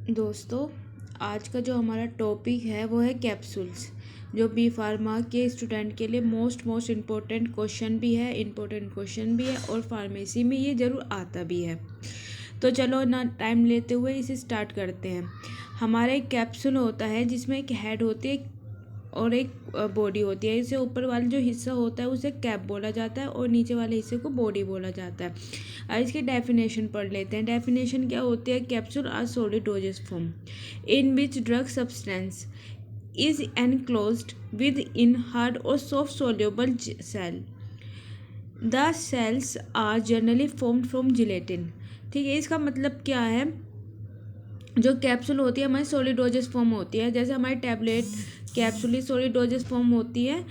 दोस्तों, आज का जो हमारा टॉपिक है वो है कैप्सूल्स, जो बी फार्मा के स्टूडेंट के लिए मोस्ट इम्पोर्टेंट क्वेश्चन भी है, और फार्मेसी में ये ज़रूर आता भी है। तो चलो ना टाइम लेते हुए इसे स्टार्ट करते हैं। हमारा एक कैप्सूल होता है जिसमें एक हेड होती है और एक बॉडी होती है। इसे ऊपर वाला जो हिस्सा होता है उसे कैप बोला जाता है और नीचे वाले हिस्से को बॉडी बोला जाता है। अब इसकी डेफिनेशन पढ़ लेते हैं। डेफिनेशन क्या होती है? Capsule are solid dosage form in which drug substance is enclosed within hard or soft soluble shell. The shells are generally formed from gelatin. ठीक है, इसका मतलब क्या है? जो कैप्सूल होती है हमारी सॉलिड डोजेस फॉर्म होती है, जैसे हमारी tablet capsule solid doses form होती है।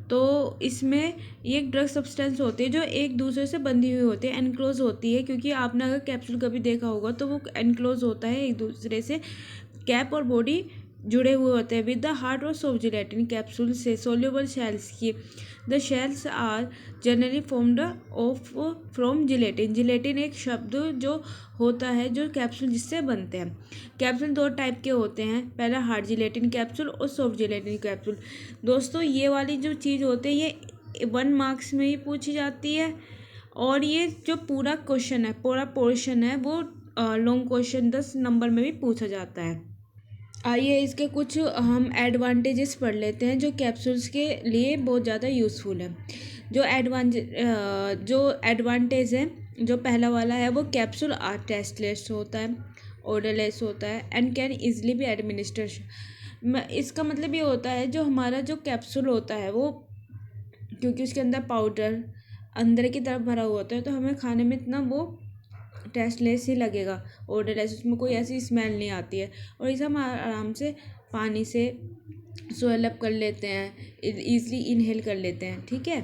तो इसमें ये एक ड्रग सब्सटेंस होती है जो एक दूसरे से बंधी हुई होती है, एनक्लोज होती है। क्योंकि आपने अगर कैप्सूल कभी देखा होगा तो वो एनक्लोज होता है एक दूसरे से, कैप और बॉडी जुड़े हुए होते हैं विद द हार्ट और सॉफ्ट जिलेटिन कैप्सूल से सोल्यूबल शेल्स की। The shells are generally formed of from gelatin. Gelatin एक शब्द जो होता है जो कैप्सूल जिससे बनते हैं। कैप्सूल दो टाइप के होते हैं, पहला हार्ड जिलेटिन कैप्सूल और सॉफ्ट जिलेटिन कैप्सूल। दोस्तों, ये वाली जो चीज़ होती है ये 1 मार्क्स में ही पूछी जाती है, और ये जो पूरा क्वेश्चन है, पूरा पोर्शन है, वो लॉन्ग क्वेश्चन 10 नंबर में भी पूछा जाता है। आइए इसके कुछ हम एडवांटेजेस पढ़ लेते हैं जो कैप्सूल्स के लिए बहुत ज़्यादा यूज़फुल है। जो एडवांटेज है, जो पहला वाला है, वो कैप्सूल आर टेस्टलेस होता है, ऑर्डरलेस होता है and can easily be administer. इसका मतलब ये होता है जो हमारा जो कैप्सूल होता है वो, क्योंकि उसके अंदर पाउडर अंदर की तरफ भरा हुआ होता है, तो हमें खाने में इतना वो टेस्टलेस ही लगेगा, ऑर्डरलेस, उसमें कोई ऐसी स्मेल नहीं आती है। और इसे हम आराम से पानी से स्वेल अप कर लेते हैं, ईजिली इनहेल कर लेते हैं। ठीक है,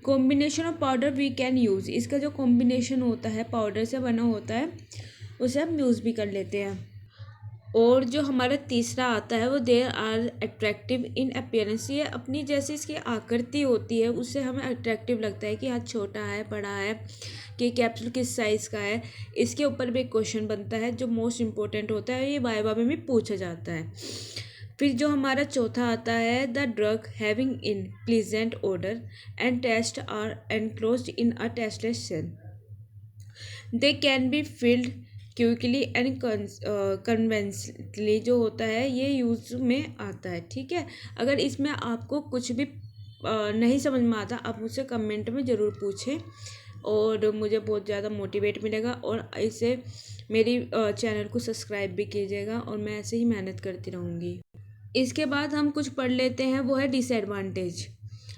combination of powder we can use. इसका जो कॉम्बिनेशन होता है पाउडर से बना होता है उसे हम यूज़ भी कर लेते हैं। और जो हमारा तीसरा आता है वो there are attractive in appearance. ये अपनी जैसे इसकी आकृति होती है उससे हमें अट्रैक्टिव लगता है कि हाँ छोटा है, बड़ा है, कि कैप्सूल किस साइज़ का है। इसके ऊपर भी एक क्वेश्चन बनता है जो मोस्ट इम्पोर्टेंट होता है, ये वाइवा में भी पूछा जाता है। फिर जो हमारा चौथा आता है, the drug having unpleasant odour and taste are enclosed in a tasteless shell. They can be filled quickly and conveniently. जो होता है ये यूज़ में आता है। ठीक है, अगर इसमें आपको कुछ भी नहीं समझ में आता आप मुझसे कमेंट में ज़रूर पूछें, और मुझे बहुत ज़्यादा मोटिवेट मिलेगा। और इसे मेरी चैनल को सब्सक्राइब भी कीजिएगा, और मैं ऐसे ही मेहनत करती रहूँगी। इसके बाद हम कुछ पढ़ लेते हैं, वो है डिसएडवांटेज,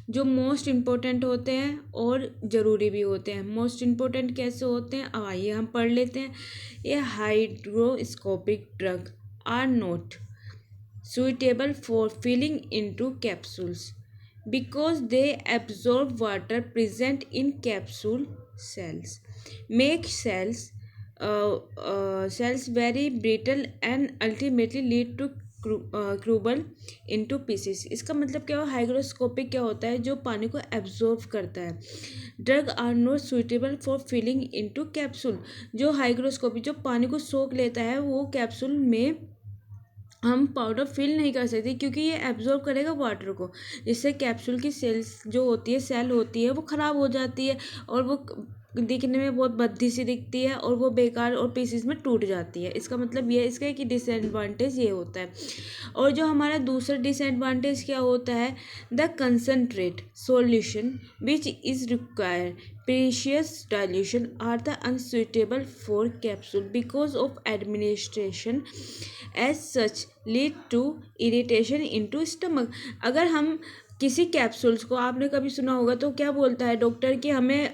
जो मोस्ट इम्पोर्टेंट होते हैं और ज़रूरी भी होते हैं। मोस्ट इम्पोर्टेंट कैसे होते हैं, अब आइए हम पढ़ लेते हैं। ये hydroscopic drug are not suitable for filling into capsules because they absorb water present in capsule cells, make cells very brittle and ultimately lead to crumble into pieces. इसका मतलब क्या हो? हाइग्रोस्कोपिक क्या होता है? जो पानी को एब्जॉर्ब करता है। Drug are not suitable for filling into capsule. जो हाइग्रोस्कोपिक जो पानी को सोख लेता है वो कैप्सूल में हम पाउडर फिल नहीं कर सकते, क्योंकि ये एब्जॉर्ब करेगा वाटर को, जिससे कैप्सूल की सेल्स जो होती है, सेल होती है, वो ख़राब हो जाती है और वो दिखने में बहुत भद्दी सी दिखती है और वो बेकार और पीसेस में टूट जाती है। इसका मतलब ये इसका कि डिसएडवांटेज ये होता है। और जो हमारा दूसरा डिसएडवांटेज क्या होता है, the concentrate solution which is required precious dilution are the unsuitable for capsule because of administration as such lead to irritation into stomach। अगर हम किसी कैप्सूल्स को, आपने कभी सुना होगा तो क्या बोलता है डॉक्टर कि हमें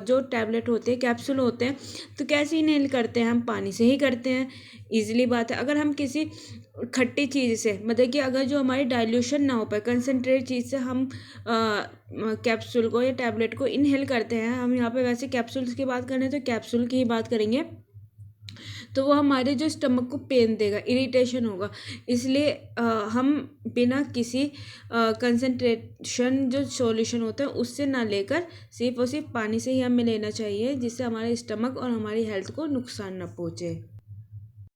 जो टैबलेट होते हैं, कैप्सूल होते हैं, तो कैसे इनहेल करते हैं? हम पानी से ही करते हैं। इजीली बात है। अगर हम किसी खट्टी चीज़ से, मतलब कि अगर जो हमारी डाइल्यूशन ना हो पाए, कंसनट्रेट चीज़ से हम कैप्सूल को या टैबलेट को इनहेल करते हैं, हम यहाँ पे वैसे कैप्सूल्स की बात करें तो कैप्सूल की ही बात करेंगे, तो वो हमारे जो स्टमक को पेन देगा, इरिटेशन होगा। इसलिए हम बिना किसी कंसंट्रेशन जो सॉल्यूशन होता है उससे ना लेकर सिर्फ और सिर्फ पानी से ही हमें लेना चाहिए, जिससे हमारे स्टमक और हमारी हेल्थ को नुकसान ना पहुँचे।